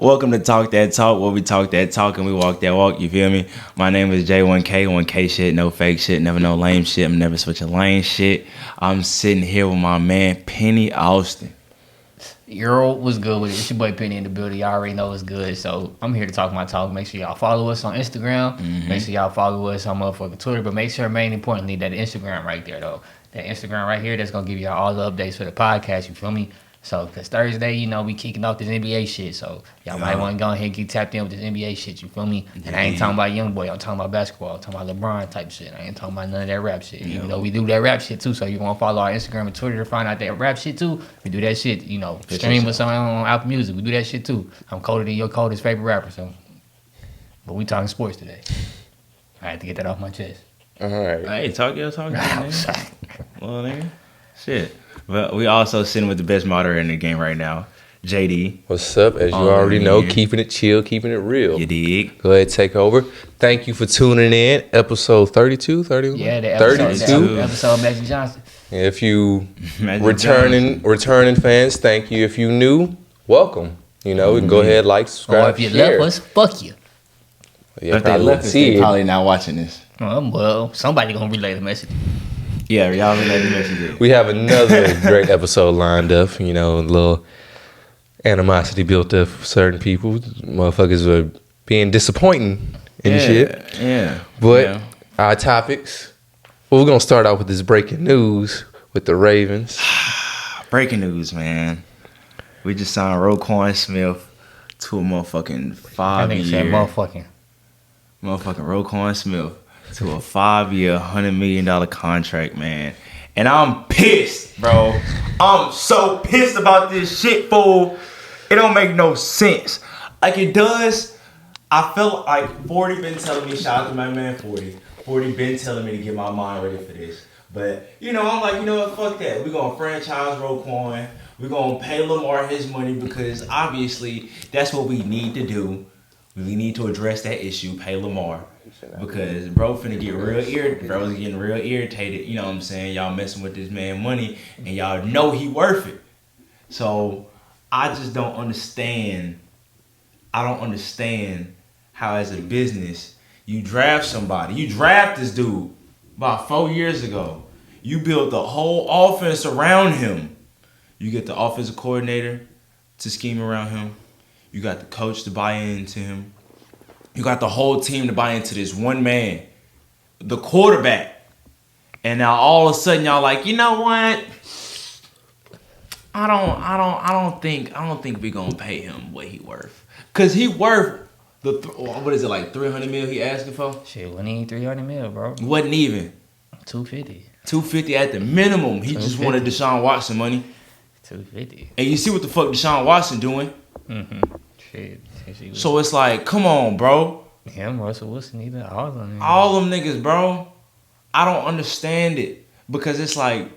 Welcome to Talk That Talk, where we talk that talk and we walk that walk, you feel me? My name is J1K, 1K shit, no fake shit, never no lame shit, I'm never switching lane shit. I'm sitting here with my man, Penny Austin. Yroo was good with it. It's your boy Penny in the building. Y'all already know it's good. So I'm here to talk my talk. Make sure y'all follow us on Instagram. Make sure y'all follow us on motherfucking Twitter. But make sure, main importantly, that Instagram right there, though. That Instagram right here, that's going to give y'all all the updates for the podcast. You feel me? So, because Thursday, you know, we kicking off this NBA shit. So, y'all might want to go ahead and get tapped in with this NBA shit. You feel me? And I ain't talking about young boy. I'm talking about basketball. I'm talking about LeBron type shit. I ain't talking about none of that rap shit. Even though we do that rap shit too. So, you want to follow our Instagram and Twitter to find out that rap shit too. We do that shit, you know, stream with someone on Apple Music. We do that shit too. I'm colder than your coldest favorite rapper. So, but we talking sports today. I had to get that off my chest. All right. Hey, talk your talk. Well, nigga. Shit. Well, we also sitting with the best moderator in the game right now, JD. What's up? As you already know, keeping it chill, keeping it real. You dig? Go ahead, take over. Thank you for tuning in. Episode 32, 31? Yeah, the episode of Magic Johnson. If you returning fans, thank you. If you new, welcome. You know, go ahead, like, subscribe, or if you left us, fuck you. Yeah, if they left us, they probably not watching this. Well, somebody gonna relay the message. Yeah, y'all relay the message. We have another great episode lined up. You know, a little animosity built up for certain people. Motherfuckers were being disappointing and shit. Yeah. But our topics, we're going to start out with this breaking news with the Ravens. Breaking news, man. We just signed Roquan Smith to a motherfucking 5-year. Motherfucking Roquan Smith to a 5-year, $100 million contract, man. And I'm pissed, bro. I'm so pissed about this shit, fool. It don't make no sense. Like, it does. I felt like 40 been telling me, shout out to my man 40. 40 been telling me to get my mind ready for this. But, you know, I'm like, you know what, fuck that. We're going to franchise Roquan. We're going to pay Lamar his money because, obviously, that's what we need to do. We need to address that issue, pay Lamar. Because bro finna get real irritated. Bro's getting real irritated. You know what I'm saying? Y'all messing with this man money and y'all know he worth it. So I just don't understand. I don't understand how as a business you draft somebody. You draft this dude about 4 years ago. You built the whole offense around him. You get the offensive coordinator to scheme around him. You got the coach to buy into him. You got the whole team to buy into this one man, the quarterback. And now all of a sudden y'all like, you know what? I don't think we're gonna pay him what he worth. Cause he worth what is it, like $300 million he asking for? Shit, wasn't even $300 million, bro. Wasn't even. $250 at the minimum. He just wanted Deshaun Watson money. $250. And you see what the fuck Deshaun Watson doing? Shit. So it's like, come on, bro. Him, Russell Wilson, either all of them. All them niggas, bro. I don't understand it because it's like,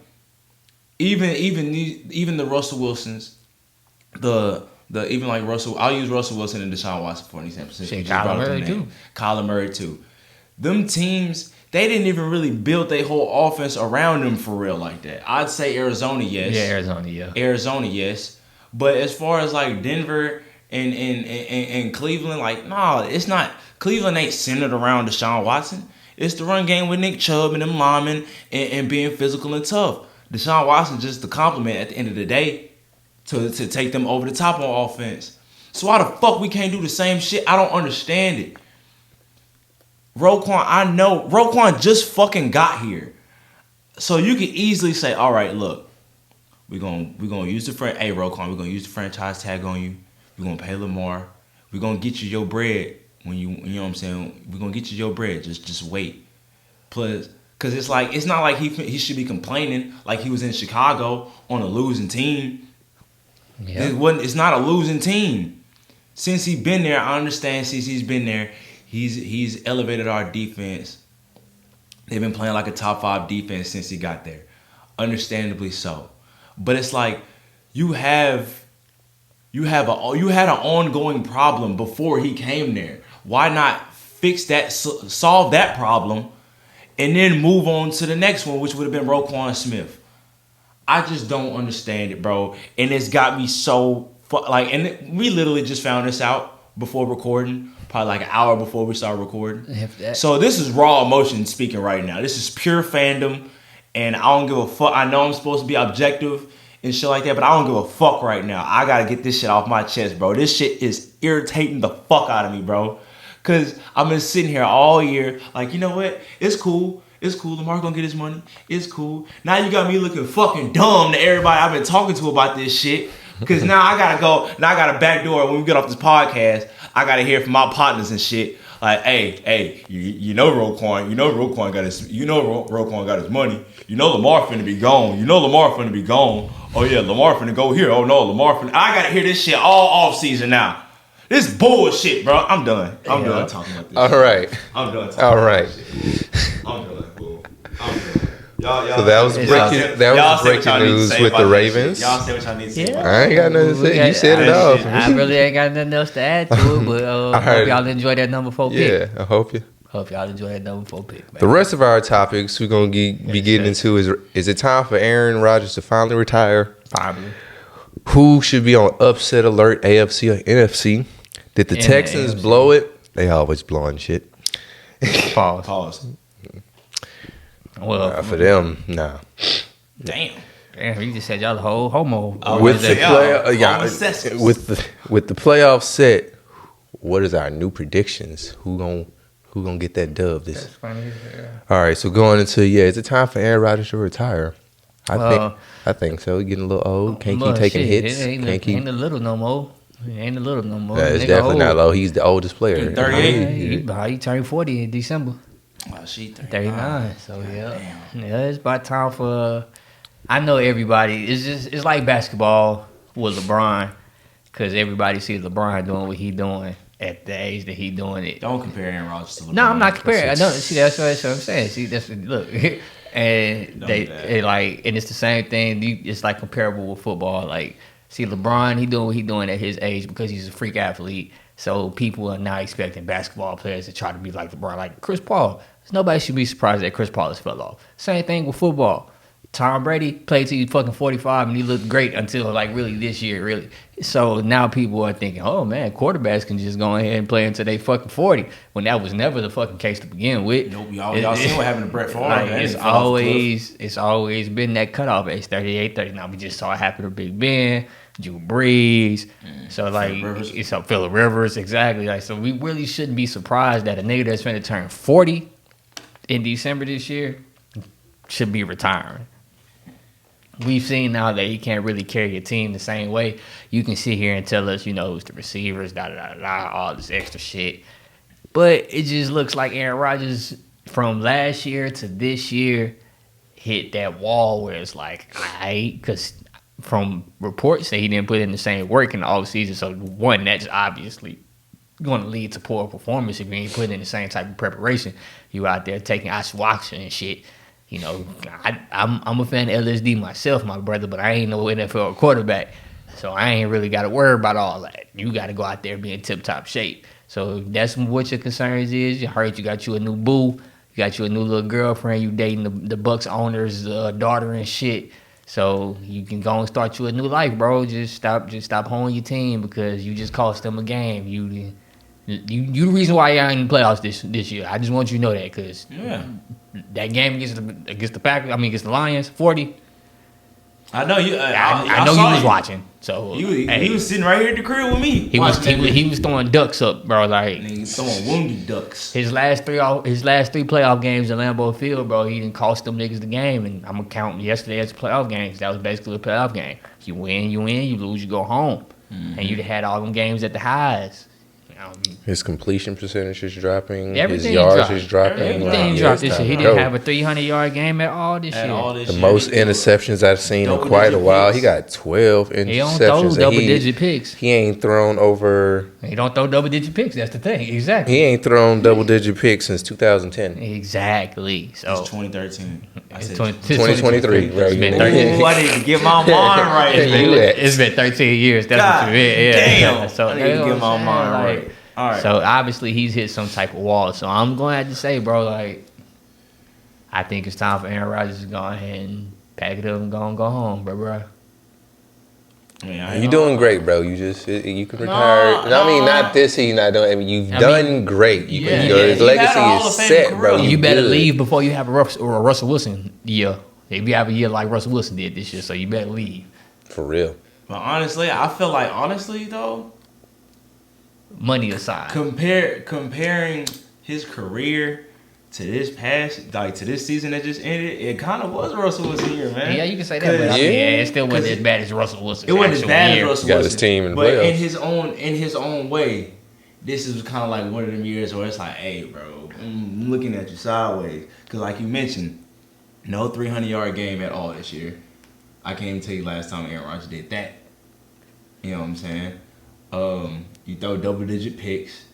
even the Russell Wilsons, even like Russell. I'll use Russell Wilson and Deshaun Watson for an example. Shit, Kyler Murray too. Them teams, they didn't even really build their whole offense around them for real like that. I'd say Arizona, yes. Yeah, Arizona, yes. But as far as like Denver and Cleveland, like, nah, it's not. Cleveland ain't centered around Deshaun Watson. It's the run game with Nick Chubb and them linemen and being physical and tough. Deshaun Watson just the compliment at the end of the day to take them over the top on offense. So why the fuck we can't do the same shit? I don't understand it. Roquan just fucking got here. So you can easily say, all right, look, we're gonna use Roquan, we're gonna use the franchise tag on you. We're gonna pay Lamar. We're gonna get you your bread when you know what I'm saying. We're gonna get you your bread. Just wait. Plus, cause it's not like he should be complaining like he was in Chicago on a losing team. Yeah. It's not a losing team. Since he's been there, I understand. Since he's been there, he's elevated our defense. They've been playing like a top 5 defense since he got there. Understandably so. But it's like you had an ongoing problem before he came there. Why not fix that, solve that problem, and then move on to the next one, which would have been Roquan Smith? I just don't understand it, bro. And it's got me so like, and we literally just found this out before recording, probably like an hour before we started recording. If that. So this is raw emotion speaking right now. This is pure fandom, and I don't give a fuck. I know I'm supposed to be objective and shit like that, but I don't give a fuck right now. I gotta get this shit off my chest, bro. This shit is irritating the fuck out of me, bro. Cause I've been sitting here all year, like, you know what? It's cool. It's cool. Lamar gonna get his money. It's cool. Now you got me looking fucking dumb to everybody I've been talking to about this shit. Cause now I gotta go. Now I got a backdoor when we get off this podcast. I gotta hear from my partners and shit. Like, hey, you know Roquan got his money. You know Lamar finna be gone. Oh yeah, Lamar finna go here. Oh no, Lamar finna. I gotta hear this shit all off season now. This bullshit, bro. I'm done. I'm done talking about this. All right. I'm done talking All about right. this shit. I'm done. Boom. I'm done. Y'all, So that was breaking news with the Ravens. Y'all say what y'all need to say. I ain't got nothing to say. You said it all. I really ain't got nothing else to add to it, but I hope y'all enjoy that number 4 pick. Yeah, I hope you. Hope y'all enjoy that number 4 pick. Man. The rest of our topics we're gonna be getting into is it time for Aaron Rodgers to finally retire? Probably. Who should be on upset alert, AFC or NFC? Did the Texans blow it? They always blowing shit. Pause. Well, For them, nah. Damn. you just said y'all the whole homo. With the homosexuals. with the playoff set, what is our new predictions? Who gonna get that dub? This. That's funny. Yeah. All right, so going into is it time for Aaron Rodgers to retire? I think so. He's getting a little old. Can't keep taking hits. Ain't a little no more. Ain't a little no more. It's definitely not low. He's the oldest player. 38. He turned 40 in December. Oh, she 39. So yeah, it's about time for. I know everybody. It's like basketball with LeBron, because everybody sees LeBron doing what he doing at the age that he doing it. Don't compare Aaron Rodgers to LeBron. No, I'm not comparing. I don't see. That's what I'm saying. See, that's look, and they like, and it's the same thing. It's like comparable with football. Like, see, LeBron, he doing what he doing at his age because he's a freak athlete. So people are not expecting basketball players to try to be like LeBron, like Chris Paul. Nobody should be surprised that Chris Paul has fell off. Same thing with football. Tom Brady played till he's fucking 45 and he looked great until like really this year, really. So now people are thinking, oh man, quarterbacks can just go ahead and play until they fucking 40, when that was never the fucking case to begin with. Nope, y'all seen what happened to Brett Favre. Like, it's always been that cutoff age, 38, 39. We just saw it happen to Big Ben, Drew Brees. So like, it's Phillip Rivers, exactly. Like, so we really shouldn't be surprised that a nigga that's going to turn 40 in December this year should be retiring. We've seen now that he can't really carry a team the same way. You can sit here and tell us, it's the receivers, all this extra shit. But it just looks like Aaron Rodgers from last year to this year hit that wall where it's like, because from reports that he didn't put in the same work in the offseason. So one, that's obviously going to lead to poor performance if you ain't putting in the same type of preparation. You out there taking ayahuasca and shit. I'm a fan of LSD myself, my brother, but I ain't no NFL quarterback. So I ain't really got to worry about all that. You got to go out there and be in tip-top shape. So that's what your concerns is. You heard you got you a new boo. You got you a new little girlfriend. You dating the Bucks owner's daughter and shit. So you can go and start you a new life, bro. Just stop holding your team because you just cost them a game. You the reason why y'all in the playoffs this year. I just want you to know that, because that game against the Lions, 40. I know you. I know you was watching. So he was sitting right here at the crib with me. He was throwing ducks up, bro. Like, he's throwing wounded ducks. His last three playoff games at Lambeau Field, bro, he didn't cost them niggas the game. And I'm gonna count yesterday as playoff games. That was basically a playoff game. You win, you win. You lose, you go home. Mm-hmm. And you'd have had all them games at the highs. His completion percentage is dropping. Everything his yards is dropping. Everything dropped this year. He didn't have a 300-yard game at all this year. The most interceptions I've seen in quite a while. He got 12 interceptions. He don't throw double-digit picks. He ain't thrown over. He don't throw double-digit picks. That's the thing. Exactly. He ain't thrown double-digit picks since 2010. Exactly. So it's 2013. I said 2023. Bro. I need to get my mind right. It's been 13 years. That's what you mean. Damn. So I need to get my mind right. All right. So obviously he's hit some type of wall. So I'm going to have to say, bro, like, I think it's time for Aaron Rodgers to go ahead and pack it up and go home, bro. You're doing great, bro. You can retire. I mean, not this season. You've done great. Your legacy is set, bro. You better leave before you have a Russell Wilson year. If you have a year like Russell Wilson did this year, so you better leave. For real. But honestly, I feel like though, money aside, comparing his career to this season that just ended, it kind of was Russell Wilson year, man. Yeah, you can say that, but it still wasn't as bad as Russell Wilson. It wasn't as bad as Russell Wilson. Got his team in the but playoffs. in his own way, this is kind of like one of them years where it's like, hey, bro, I'm looking at you sideways, because like you mentioned, no 300-yard game at all this year. I can't even tell you last time Aaron Rodgers did that. You know what I'm saying? You throw double-digit picks.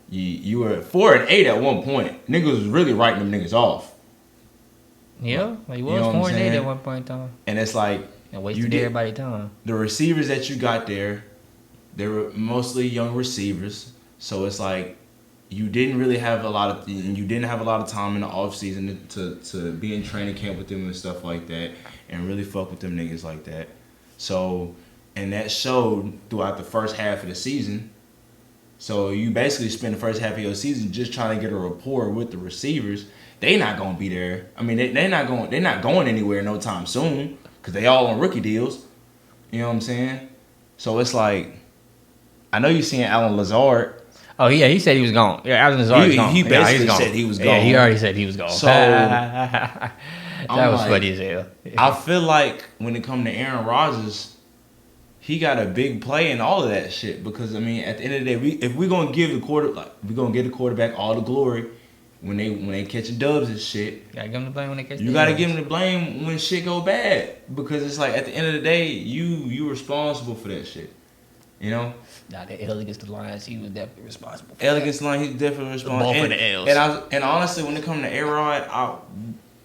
You were 4-8 at one point. Niggas was really writing them niggas off. Yeah, he was 4-8 at one point in time. And it's like, and wasted everybody's time. The receivers that you got there, they were mostly young receivers. So it's like, you didn't have a lot of time in the offseason to be in training camp with them and stuff like that, and really fuck with them niggas like that. So, and that showed throughout the first half of the season. So you basically spend the first half of your season just trying to get a rapport with the receivers. They not gonna be there. I mean, they're not going anywhere no time soon, because they all on rookie deals. You know what I'm saying? So it's like, I know you seeing Alan Lazard. Oh yeah, he said he was gone. Yeah, Alan Lazard's gone. He basically said he was gone. Yeah, he already said he was gone. So that was funny as hell. I feel like when it comes to Aaron Rodgers, he got a big play in all of that shit, because I mean, at the end of the day, if we're gonna give the quarterback all the glory when they catching dubs and shit. You gotta give him the blame when they catch. You gotta give him the blame when shit go bad, because it's like at the end of the day, you responsible for that shit. You know. Nah, the L against the Lions, he was definitely responsible. L against the Lions, he's definitely responsible. Both of the L's. And honestly, when it comes to Aaron,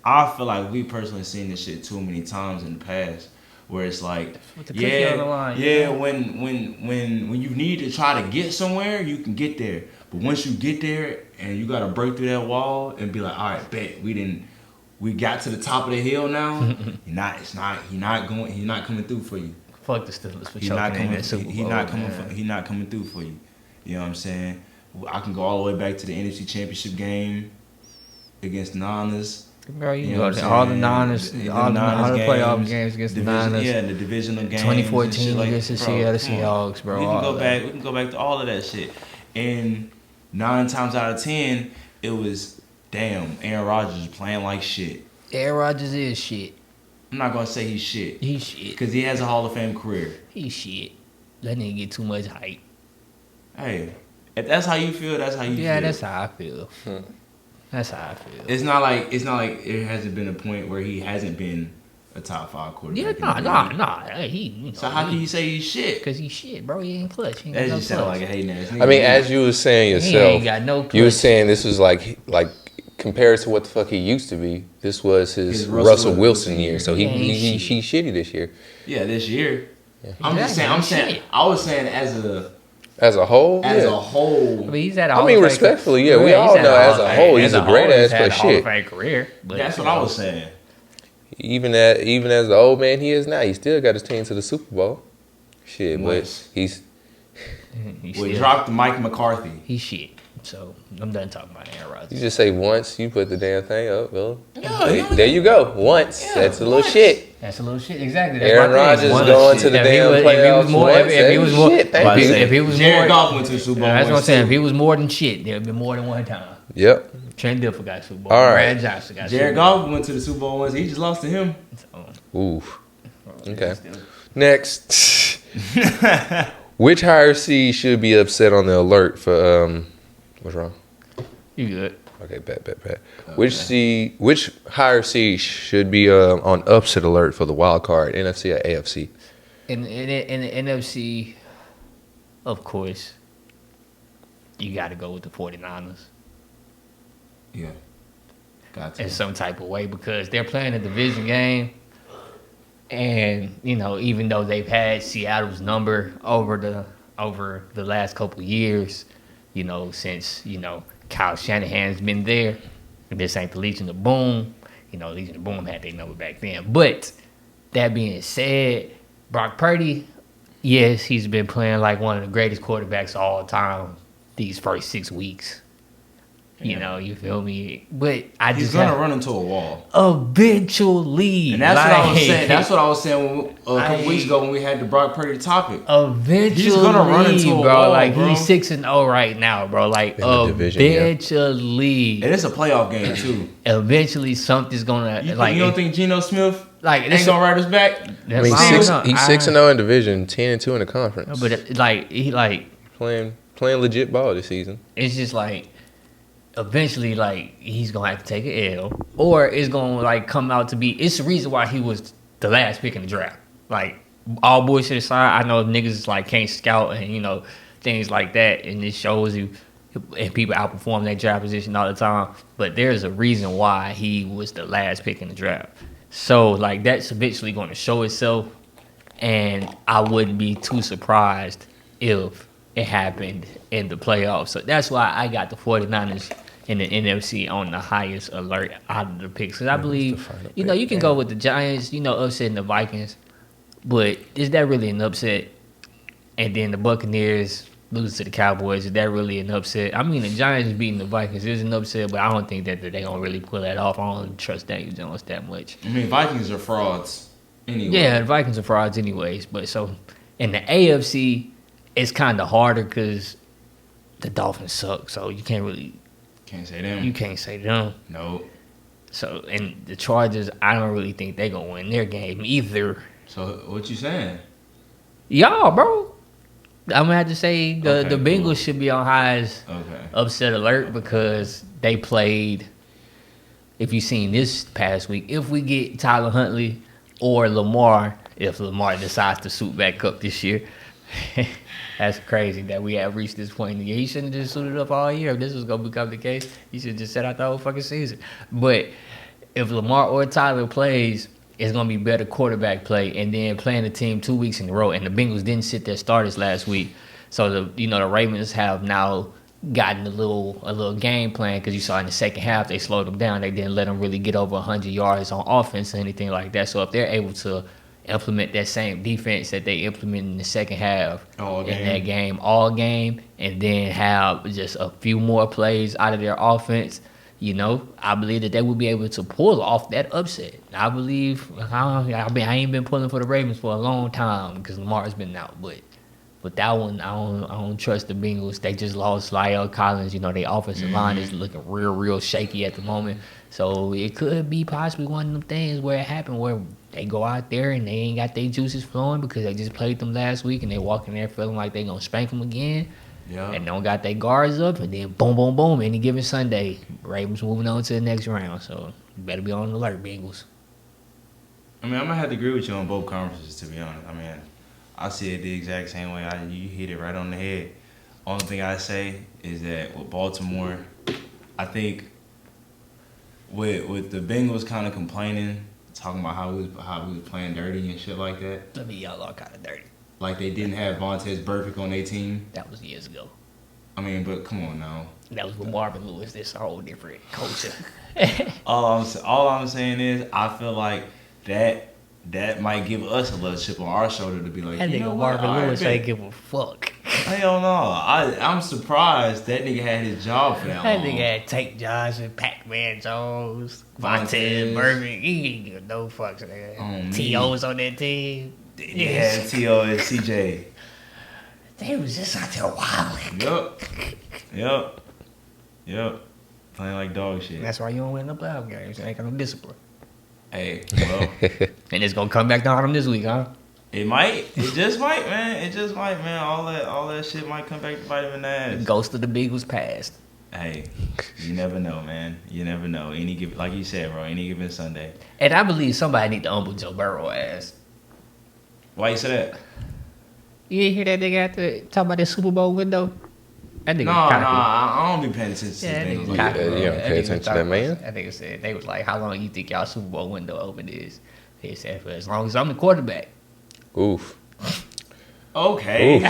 I feel like we personally seen this shit too many times in the past, where it's like, when you need to try to get somewhere, you can get there. But once you get there and you gotta break through that wall and be like, all right, bet we got to the top of the hill now. He's not coming through for you. Fuck the Steelers for choking in that Super Bowl. He's not coming through for you. You know what I'm saying? I can go all the way back to the NFC Championship game against the Niners. Bro, you can go to all the Niners, all the playoff games against the Niners. Yeah, the divisional games. 2014 against the Seattle Seahawks, bro. We can go back to all of that shit. And 9 times out of 10, it was, damn, Aaron Rodgers is playing like shit. Aaron Rodgers is shit. I'm not gonna say he's shit. He's shit. Because he has a Hall of Fame career. He's shit. That nigga get too much hype. Hey, if that's how you feel, that's how you feel. Yeah, that's how I feel. That's how I feel. It's not like it hasn't been a point where he hasn't been a top 5 quarterback. Yeah, nah. Hey, so how can you say he's shit? Because he's shit, bro. He ain't clutch. He ain't that no just sound like a hating ass nigga. I mean, as you were saying yourself, he ain't got no clutch. You were saying this was like compared to what the fuck he used to be, this was his Russell Wilson year. So he's shitty this year. Yeah, this year. Yeah. I'm saying. I was saying as a whole. As a whole. I mean, he's had respectfully, yeah, we all know as a whole he's a great ass, but shit. Career, but that's what I was saying. Even as the old man he is now, he still got his team to the Super Bowl. Shit, but he dropped Mike McCarthy. He's shit. So I'm done talking about Aaron Rodgers. You just say once, you put the damn thing up. Well, there you go. Once. Yeah, that's a little shit. That's a little shit. Exactly. That's Aaron Rodgers going to the damn playoffs. If he was more, Jared Goff went to the Super Bowl. That's what I'm saying. If he was more than shit, there'd be more than one time. Yep. Trent Dilfer got Super Bowl. All right. Brad Johnson got Jared Goff went to the Super Bowl once. He just lost to him. Oof. Okay. Next. Which higher seed should be upset on the alert for what's wrong? You good? Okay, bet. Which higher seed should be on upset alert for the wild card, NFC or AFC? In the NFC, of course, you got to go with the 49ers. Yeah. Got to. In some type of way, because they're playing a division game. And, even though they've had Seattle's number over the last couple of years, since, Kyle Shanahan's been there. This ain't the Legion of Boom. Legion of Boom had their number back then. But that being said, Brock Purdy, yes, he's been playing like one of the greatest quarterbacks of all time these first 6 weeks. You know, you feel me? But he's gonna run into a wall eventually. And that's what I was saying. That's what I was saying a couple weeks ago when we had the Brock Purdy topic. Eventually, he's gonna run into a wall, like bro. He's 6-0 right now, bro. Like eventually, and it's a playoff game too. Eventually, something's gonna you don't think Geno Smith ain't gonna ride us back? I mean, he's 6-0 in division, 10-2 in the conference. But he playing legit ball this season. It's just like. Eventually, like, he's gonna have to take an L, or it's gonna like come out to be. It's the reason why he was the last pick in the draft. Like, all bullshit aside, I know niggas like can't scout and things like that, and it shows you. And people outperform their draft position all the time, but there's a reason why he was the last pick in the draft. So like that's eventually going to show itself, and I wouldn't be too surprised if it happened in the playoffs. So that's why I got the 49ers in the NFC on the highest alert out of the picks. Because I believe, you can go with the Giants, upsetting the Vikings. But is that really an upset? And then the Buccaneers lose to the Cowboys. Is that really an upset? I mean, the Giants beating the Vikings is an upset, but I don't think that they're going to really pull that off. I don't trust Daniel Jones that much. I mean, Vikings are frauds anyway. Yeah, the Vikings are frauds anyways. But so in the AFC, it's kind of harder because the Dolphins suck. So you can't say them. You can't say them. No. So, and the Chargers, I don't really think they're going to win their game either. So, what you saying? Y'all, bro. I'm going to have to say the Bengals should be on highest upset alert because they played, if you've seen this past week, if we get Tyler Huntley or Lamar, if Lamar decides to suit back up this year, that's crazy that we have reached this point. Yeah, he shouldn't have just suited up all year. If this was going to become the case, he should have just set out the whole fucking season. But if Lamar or Tyler plays, it's going to be better quarterback play. And then playing the team 2 weeks in a row. And the Bengals didn't sit their starters last week. So, the Ravens have now gotten a little game plan because you saw in the second half they slowed them down. They didn't let them really get over 100 yards on offense or anything like that. So, if they're able to implement that same defense that they implemented in the second half in that game, all game, and then have just a few more plays out of their offense, I believe that they will be able to pull off that upset. I believe, I ain't been pulling for the Ravens for a long time because Lamar's been out, but with that one, I don't trust the Bengals. They just lost Lyle Collins. Their offensive line is looking real shaky at the moment. So it could be possibly one of them things where it happened where they go out there and they ain't got their juices flowing because they just played them last week and they walk in there feeling like they gonna spank them again. Yeah. And don't got their guards up and then boom, boom, boom, any given Sunday, Ravens moving on to the next round. So you better be on alert, Bengals. I mean, I'm gonna have to agree with you on both conferences, to be honest. I mean, I see it the exact same way. You hit it right on the head. Only thing I say is that with Baltimore, I think with the Bengals kind of complaining, talking about how we was playing dirty and shit like that. Let me y'all all kind of dirty. Like they didn't have Vontaze Burfict on their team. That was years ago. I mean, but come on now. That was with Marvin Lewis. This a whole different culture. all I'm saying is I feel like that might give us a little chip on our shoulder to be like, that nigga Marvin Lewis ain't give a fuck. Hell no. I'm surprised that nigga had his job for that long. That nigga had Tate Johnson, Pac-Man Jones, Vontaze Burfict. He ain't give no fucks, nigga. T.O. was on that team. Yeah, T.O. and C.J. They was just out there wilding. Yep. Playing like dog shit. That's why you don't win the playoff games. You ain't got no discipline. Hey, well. And it's gonna come back down on them this week, huh? It might. It just might, man. All that shit might come back to bite him in the ass. The ghost of the Bengals passed. Hey, you never know, man. You never know. Like you said, bro, any given Sunday. And I believe somebody need to humble Joe Burrow ass. Why you say that? You didn't hear that nigga after talk about the Super Bowl window? That nigga I don't be paying attention to things. You don't pay attention to that man? That nigga said, they was like, how long you think y'all Super Bowl window open is? He said, for as long as I'm the quarterback. Oof. Okay. Oof.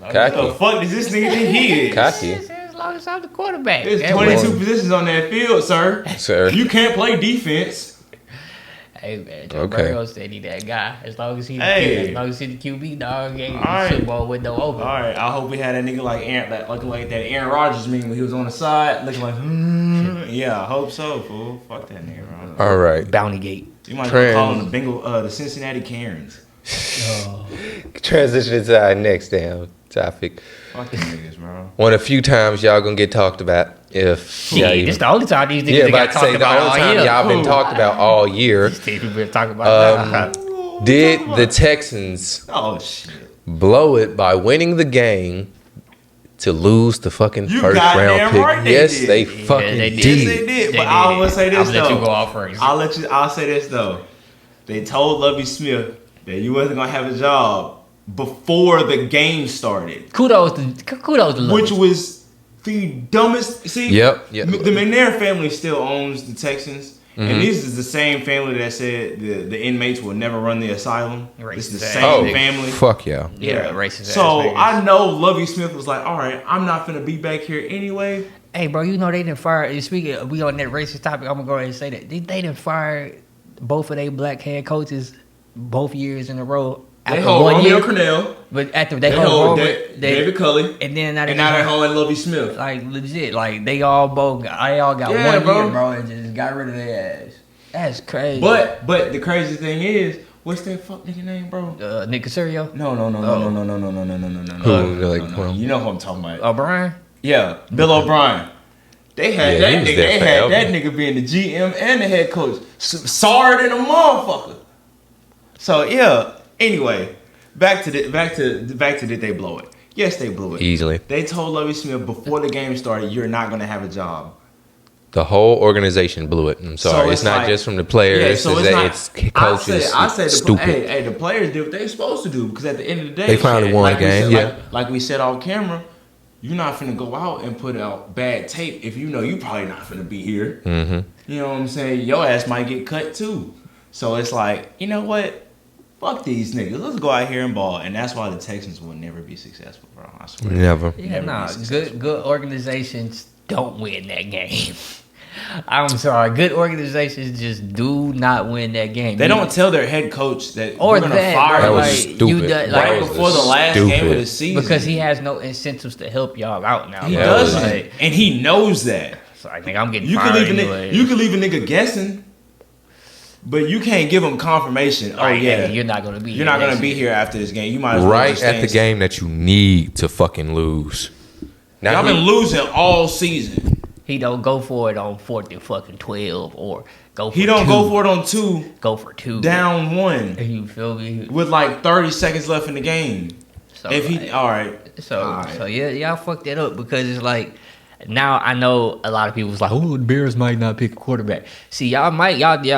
What the fuck does this nigga think he is? Cocky. As long as I'm the quarterback. There's 22 positions on that field, sir. You can't play defense. Hey man, Joe Okay. Burrow said he that guy. As long as he, Hey. as long as he the QB dog, ain't All right. Super Bowl window open. All right, I hope we had that nigga like Aaron, looking like that Aaron Rodgers meme when he was on the side, looking like, yeah, I hope so, fool. Fuck that nigga, bro. All right. Bounty Gate. You might as well call them the Cincinnati Karens. Transition to our next damn topic. Fuck them niggas, bro. One of the few times y'all gonna get talked about if Yeah, y'all this even. the only time these niggas Yeah, got about to talked say the about only all time year. y'all been talked about all year. These people been talking about that. Did the Texans Oh shit. blow it by winning the game to lose the fucking You first goddamn round pick? right they Yes, did. they Yeah, fucking they did. did. Yes, they did. They But I did. will say this I'll though. let you go off first. I'll say this though. They told Lovie Smith that you wasn't gonna have a job before the game started, Kudos to Love. which was the dumbest. See, Yep. The McNair family still owns the Texans. And this is the same family that said the inmates will never run the asylum. It's the Racist same ass family. Fuck yeah. Yeah, racist. So ass niggas. I know Lovie Smith was like, all right, I'm not finna be back here anyway. Hey, bro, you know they didn't fire. Speaking, we on that racist topic. I'm gonna go ahead and say that they didn't fire both of their black head coaches both years in a row. They After hold one Romeo year, Cornell. but after they They hold hold Roman, David Culley. and then now And now they hold Lovie Smith. like legit, like they all got Yeah, one bro. year, bro, and just got rid of their ass. That's crazy. But the crazy thing is, what's that fuck nigga name, bro? Nick Casario, No. Who, like, well- You know who I'm talking about. O'Brien. Yeah, Bill O'Brien. They had Yeah, he that was nigga. there They had forever. that nigga being the GM and the head coach. Sorry than a motherfucker. So yeah. Anyway, back to did they blow it? Yes, they blew it. Easily. They told Lovie Smith before the game started, you're not gonna have a job. The whole organization blew it. I'm sorry. So it's not like- just from the players. it's coaches. I say It's the, stupid. hey, the players did what they supposed to do because at the end of the day, They finally won like a game, we said, yeah. like we said off camera, you're not finna go out and put out bad tape if you know you probably not finna be here. Mm-hmm. You know what I'm saying? Your ass might get cut too. So it's like, you know what? Fuck these niggas. Let's go out here and ball. And that's why the Texans will never be successful, bro. I swear. Never. Yeah, Never nah. be successful. Good organizations don't win that game. I'm sorry. Good organizations just do not win that game. They don't tell their head coach that Or we're gonna that, fire That him was like, stupid. you done- like, right That before was the last game of stupid. the season because he has no incentives to help y'all out now. He bro. doesn't, Like, and he knows that. so I think I'm getting You can fired leave anyway. you can leave a nigga guessing, but you can't give him confirmation. Oh Like, yeah, hey, you're not gonna be. you're not gonna be here after this game. You might as well Right just at the stay- game that you need to fucking lose. Now Y'all been losing all season. He don't go for it on 4th and fucking 12 or go. For He don't two. go for it on 2, Go for 2. down 1 You feel me? with like 30 seconds left in the game. So, If he like, all right, So, All right. so yeah, y'all fucked that up because it's like now I know a lot of people was like, oh, the Bears might not pick a quarterback. See, y'all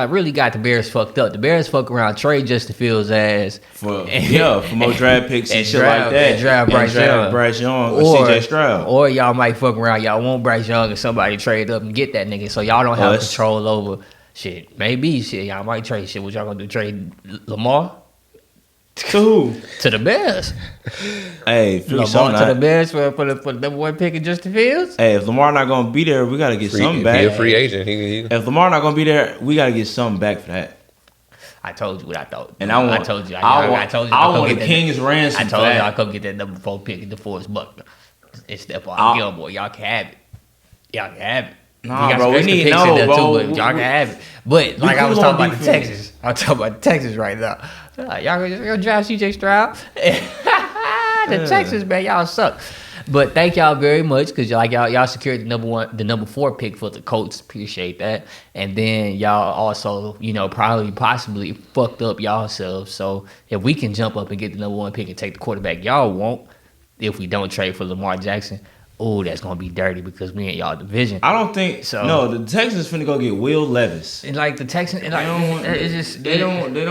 really got the Bears fucked up. The Bears fuck around, trade Justin Fields' ass for more draft picks and shit like that. and draft Bryce Young. or CJ Stroud. Or y'all might fuck around. Y'all want Bryce Young and somebody trade up and get that nigga. So y'all don't have Us. control over shit. Maybe shit. Y'all might trade shit. What y'all gonna do? Trade Lamar To who? to the Bears? Hey, figure Lamar something to the out. Bears for the number 1 pick of Justin Fields? Hey, if Lamar not gonna be there, we gotta get something He back. a free agent. He If Lamar not gonna be there, we gotta get something back for that. I told you what I thought. And I want, told you. I told you. I go want get the that- King's ransom. I told for you I that. could get that number 4 pick in DeForest Buckner. It's Stephon I'll- Gilmore. Y'all can have it. Y'all can have it. Nah, We got bro, some we extra need- picks no, in there bro. too, but y'all can have it. But like I was cool on talking about the defense. Texans. I'm talking about the Texans right now. Y'all gonna draft CJ Stroud? The Texans, man, y'all suck. But thank y'all very much because y'all secured the number 4 pick for the Colts. Appreciate that. And then y'all also, possibly fucked up y'allselves. So if we can jump up and get the number 1 pick and take the quarterback, y'all won't. If we don't trade for Lamar Jackson, oh, that's gonna be dirty because we in y'all division. I don't think So- No, the Texans finna go get Will Levis. And like the Texans, and They like, don't want. it's just They don't want no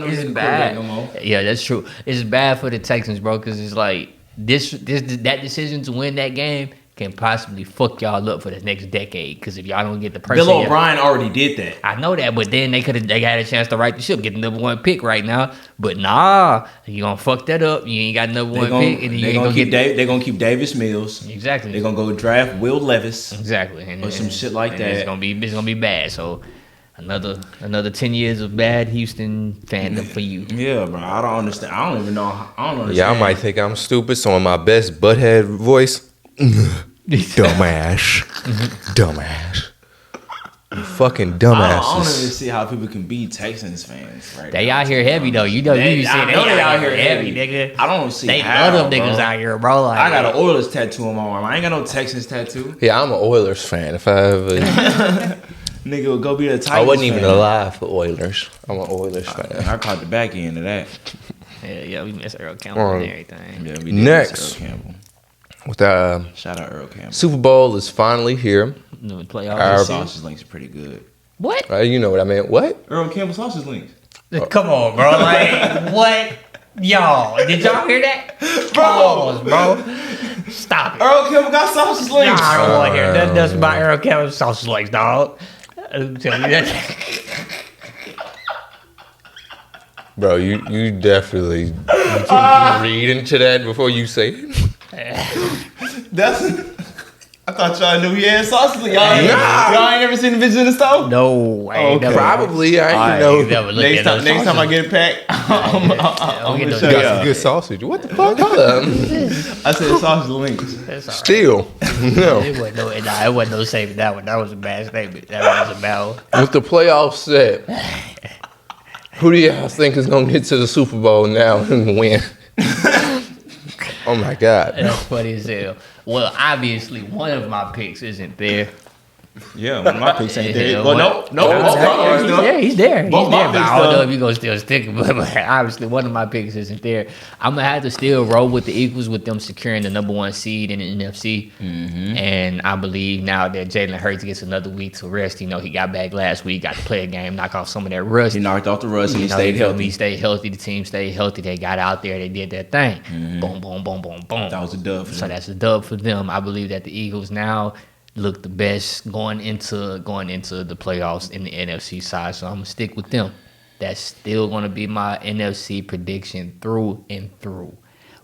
It's nigga bad. quarterback no more. Yeah, that's true. It's bad for the Texans, bro, because it's like that decision to win that game can possibly fuck y'all up for the next decade. Because if y'all don't get the person, Bill O'Brien already did that. I know that, but then they had a chance to right the ship, get the number 1 pick right now. But nah, you gonna fuck that up. You ain't got number 1 pick, and then you They ain't gonna get They're gonna keep Davis Mills. exactly. They're gonna go draft Will Levis. Exactly, and Or some shit like and that. It's gonna be bad. So Another 10 years of bad Houston fandom for you. Yeah, bro. I don't understand. I don't even know. I don't understand. Y'all might think I'm stupid, so in my best butthead voice, dumbass, dumbass, you fucking I don't even dumbasses. see how people can be Texans fans. Right? They now. out here heavy though. You know, you I said know they out here heavy, heavy. nigga. I don't see They how, love them bro. niggas out here, bro. Like, I got an Oilers tattoo on my arm. I ain't got no Texans tattoo. Yeah, I'm an Oilers fan. If I ever, Nigga would go be a Titans I wasn't even fan. alive for Oilers. I'm an Oilers fan. I caught the back end of that. yeah, we miss Earl Campbell and everything. Yeah, we did Next. miss Earl Campbell. With the Shout out Earl Campbell. Super Bowl is finally here. No The playoffs. sausage links are pretty good. What? You know what I mean? What? Earl Campbell sausage links. Come on, bro. Like, what? Y'all, did y'all hear that? Pause, bro. Stop it. Earl Campbell got sausage Nah, links. I don't want to hear nothing else about Earl Campbell's sausage legs, dog. I'm telling you that. Bro, you definitely read into that before you say it. That's. I thought y'all knew he had sausage links. Y'all, Nah. y'all ain't never seen the vision in the stove? No, I ain't Okay. never. Probably, I I ain't know. ain't never looked Next at time, no next time I sausage. get it packed, I'm get gonna those show Got y'all. some good sausage. What the fuck? Hold up. I said sausage links. That's all right. Still, no. It wasn't no, nah, it wasn't no saving that one. That was a bad statement. That was a bad one. With the playoffs set, who do y'all think is gonna get to the Super Bowl now and win? Oh my God. That's funny as hell. Well, obviously, one of my picks isn't there. Yeah, one of my picks ain't there. Yeah, Well, what- no. He's there. He's Both my there. But picks I don't know done. if you're going to still stick it. But obviously, one of my picks isn't there. I'm going to have to still roll with the Eagles with them securing the number 1 seed in the NFC. And I believe now that Jalen Hurts gets another week to rest. You know, he got back last week, got to play a game, knock off some of that rust. He knocked off the rust and he You know, stayed you feel me? healthy. He stayed healthy. The team stayed healthy. They got out there. They did their thing. Boom, boom, boom, boom, boom. That was a dub for So them. that's a dub for them. I believe that the Eagles now look the best going into the playoffs in the NFC side. So I'm gonna stick with them. That's still gonna be my NFC prediction through and through.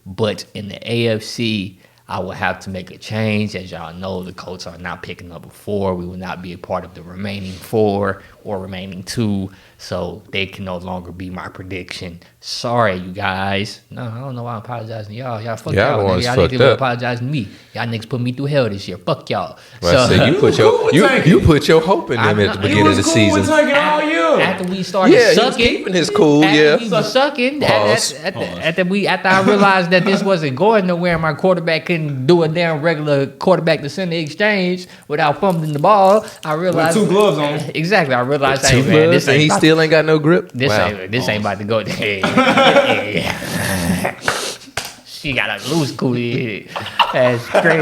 But in the AFC, I will have to make a change. As y'all know, the Colts are not picking number 4. We will not be a part of the remaining 4 or remaining 2. So they can no longer be my prediction. Sorry, you guys. No, I don't know why I'm apologizing to y'all. Y'all fuck Y'all y'all. ones Y'all fucked niggas be up. apologizing to me. Y'all niggas put me through hell this year. Fuck y'all. Well, so you put your you put your hope in them at the beginning of the season. After we started Yeah, he was sucking, keeping his cool. after Yeah. we was sucking. Pause. After I realized that this wasn't going nowhere, and my quarterback couldn't do a damn regular quarterback to center exchange without fumbling the ball. I realized With 2 gloves on. Exactly. I realized, hey, Two man, gloves, this and ain't he about still ain't got no grip. this Wow. ain't about to go. Hey, she got a loose coolie. That's crazy.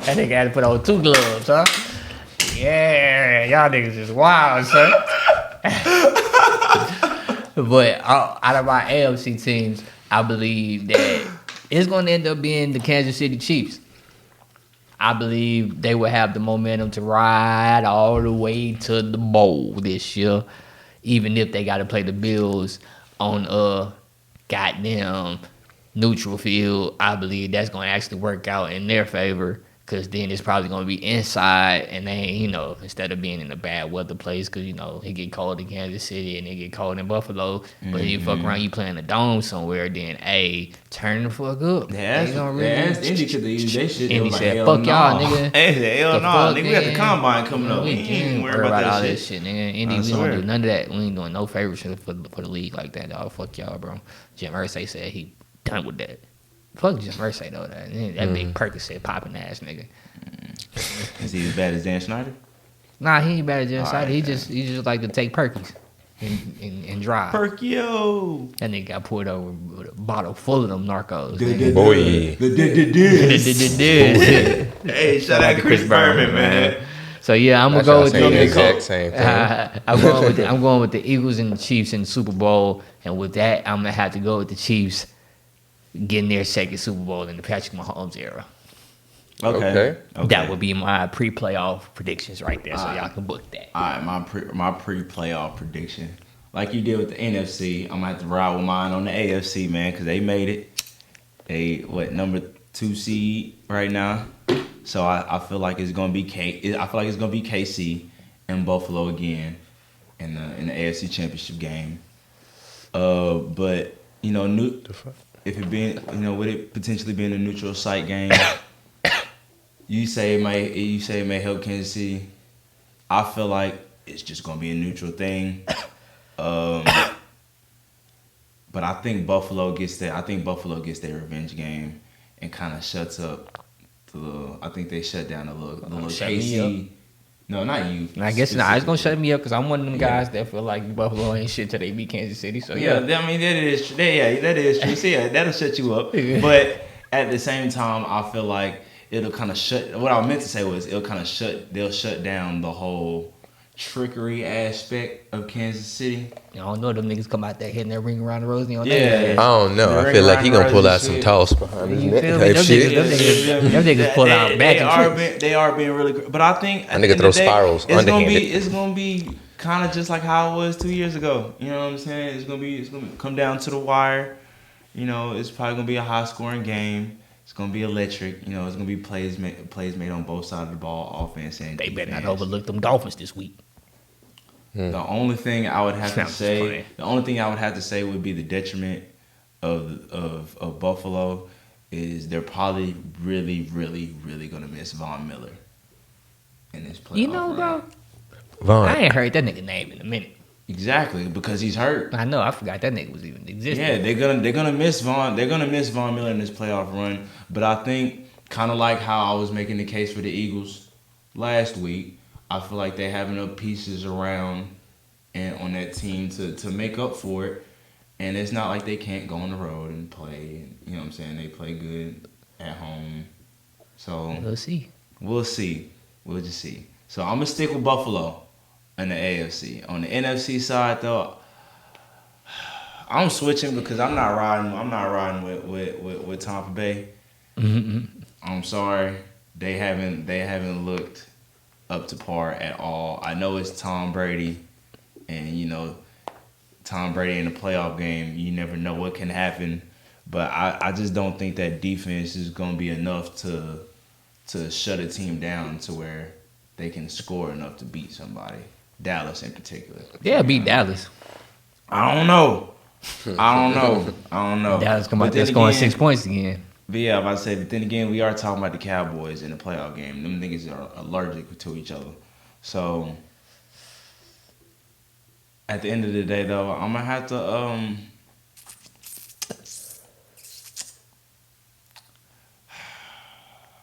That nigga had to put on 2 gloves, huh? Yeah, y'all niggas is wild, son. But out of my AFC teams, I believe that it's going to end up being the Kansas City Chiefs. I believe they will have the momentum to ride all the way to the bowl this year, even if they got to play the Bills on a goddamn neutral field. I believe that's going to actually work out in their favor, because then it's probably going to be inside, and they, you know, instead of being in a bad weather place, because, you know, it get cold in Kansas City and it get cold in Buffalo. But if you fuck around, you playing a dome somewhere, then, hey, turn the fuck up. Yeah, They gonna really- that's Indy could have used that shit. They Indy was like, said, hell fuck no. y'all, nigga. They said, hell The no, fuck, nigga. We got the man? combine coming up. We We ain't worried worry about all that this shit. shit, nigga. Indy, I we swear. don't do none of that. We ain't doing no favors for the league like that, dog. Fuck y'all, bro. Jim Irsay said he done with that. Fuck Jim Irsay, though. That big Percocet popping ass nigga. Is he as bad as Dan Snyder? Nah, he ain't bad at Jim All Irsay. right, He man. just like to take Perkies and drive. Perkio. That nigga got pulled over with a bottle full of them narcos. Boy. Hey, shout out to Chris Berman, man. So yeah, I'm gonna That's go y'all with saying the the exact same thing. I'm going with the Eagles and the Chiefs in the Super Bowl, and with that, I'm gonna have to go with the Chiefs getting their second Super Bowl in the Patrick Mahomes era. Okay. That would be my pre-playoff predictions right there, so y'all can book that. All right, my pre-playoff prediction. Like you did with the NFC, I'm gonna have to ride with mine on the AFC, man, because they made it. They number 2 seed right now. So I feel like it's gonna be I feel like it's gonna be KC and Buffalo again in the AFC Championship game. But you know, if it being with it potentially being a neutral site game, you say it may help Kansas City. I feel like it's just gonna be a neutral thing. But I think Buffalo gets their revenge game and kind of shuts up. I think they shut down the little KC. No, not you. I guess not. It's gonna shut me up because I'm one of them guys that feel like Buffalo ain't shit till they beat Kansas City. So yeah, I mean that is true. So yeah, that'll shut you up. But at the same time, I feel like it'll kind of shut. What I meant to say was they'll shut down the whole trickery aspect of Kansas City. I don't know, them niggas come out there hitting their ring around the rosy on Yeah. I don't know. I feel like he gonna pull out some toss behind his neck type shit. Them niggas pull out back and tricks. They are being really good. But I think that nigga throw spirals underhanded. It's gonna be kind of just like how it was 2 years ago. You know what I'm saying? It's gonna come down to the wire. You know, it's probably gonna be a high scoring game. It's gonna be electric. You know, it's gonna be plays made on both sides of the ball, offense and They better defense. not overlook them Dolphins this week. The only thing I would have to say would be the detriment of Buffalo is they're probably really, really, really gonna miss Von Miller in this playoff. You know, run. bro, I ain't heard that nigga name in a minute. Exactly, because he's hurt. I know, I forgot that nigga was even existing. Yeah, they're gonna miss Von Miller in this playoff run. But I think kind of like how I was making the case for the Eagles last week, I feel like they have enough pieces around and on that team to make up for it. And it's not like they can't go on the road and play. You know what I'm saying? They play good at home. So We'll see. We'll just see. So I'm gonna stick with Buffalo in the AFC. On the NFC side, though, I'm switching because I'm not riding with Tampa Bay. Mm-hmm. I'm sorry, they haven't looked up to par at all. I know it's Tom Brady, and Tom Brady in the playoff game, you never know what can happen. But I just don't think that defense is going to be enough to shut a team down to where they can score enough to beat somebody. Dallas in particular. Yeah, beat Dallas. I don't know. Dallas come out there scoring 6 points again. But yeah, I'm about to say, but then again, we are talking about the Cowboys in the playoff game. Them niggas are allergic to each other. So, at the end of the day, though, I'm going to have to,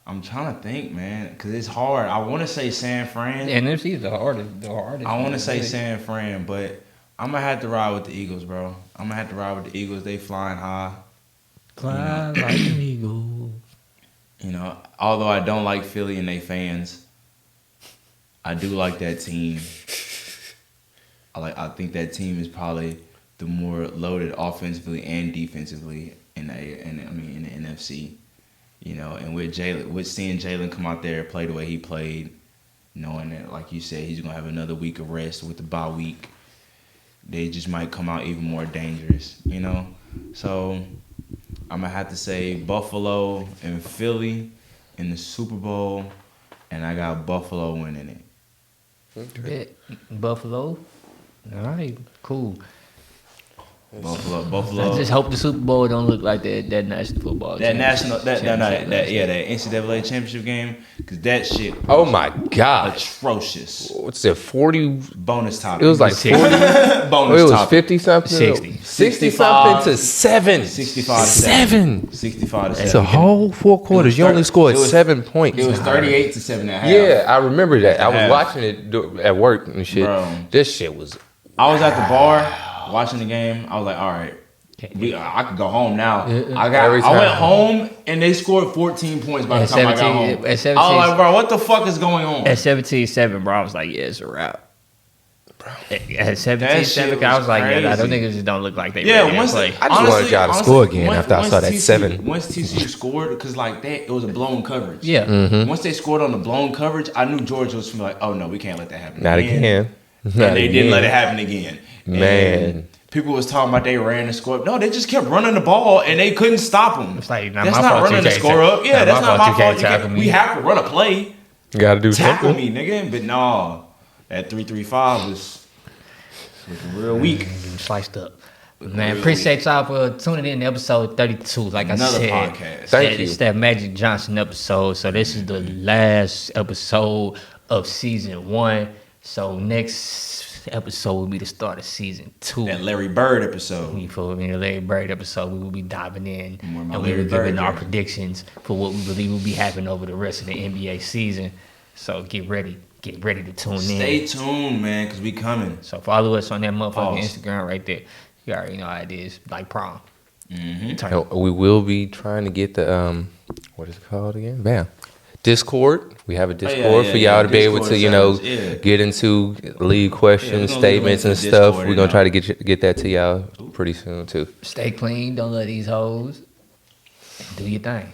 I'm trying to think, man, because it's hard. I want to say San Fran. The NFC is the hardest. I want to say San Fran, but I'm going to have to ride with the Eagles, bro. I'm going to have to ride with the Eagles. They flying high. Fly like an eagle. Although I don't like Philly and they fans, I do like that team. I think that team is probably the more loaded offensively and defensively in the NFC. And with seeing Jalen come out there play the way he played, knowing that, like you said, he's gonna have another week of rest with the bye week, they just might come out even more dangerous. So I'm gonna have to say Buffalo and Philly in the Super Bowl, and I got Buffalo winning it. Okay. Buffalo. All right, cool. Buffalo. I just hope the Super Bowl don't look like that national football. That NCAA championship game, because that shit. Oh my god, atrocious. What's it? 40 bonus topic. It was like 40. bonus it was topic. 50 something. 60 something to 7. 65 to 7. 65 to 7. It's a whole 4 quarters. You only scored 7 points. It was 38 to 7.5. Yeah, I remember that. I was watching it at work and shit. Bro. This shit was. I was at the bar watching the game. I was like, all right, I could go home now. I went home and they scored 14 points by the time I got home. At 17, I was like, bro, what the fuck is going on? At 17-7, bro, I was like, yeah, it's a wrap. Bro. At 17-7, I was like, yeah, those niggas just don't look like they ready to play. I just wanted y'all to score again after I saw that 7. Once TCU scored, because it was a blown coverage. Yeah. Mm-hmm. Once they scored on the blown coverage, I knew Georgia was like, oh no, we can't let that happen Not again. And they didn't let it happen again. Man. people was talking about they ran the score. No, they just kept running the ball and they couldn't stop them. It's like, that's not running the score up. Yeah, that's not my fault. We have to run a play. You gotta do tackle something. me, nigga. But no, that 3-3-5 was looking real weak. Sliced up. Man, appreciate y'all for tuning in to episode 32. Like Another I said, podcast. Thank you. It's that Magic Johnson episode. So this is the last episode of season 1. So next episode will be the start of season 2. That Larry Bird episode. You feel me? The Larry Bird episode, we will be diving in and we Larry will be giving Bird our jersey. predictions for what we believe will be happening over the rest of the NBA season. So get ready to tune in. Stay tuned, man, because we coming. So follow us on that motherfucking Pause. Instagram right there. You already know how it is, like prom. Mm-hmm. We will be trying to get the what is it called again? Bam. Discord. We have a Discord for y'all to be able to, get into league questions, we're gonna statements, leave and the stuff. Discord We're gonna try to get that to y'all pretty soon too. Stay clean. Don't let these hoes do your thing.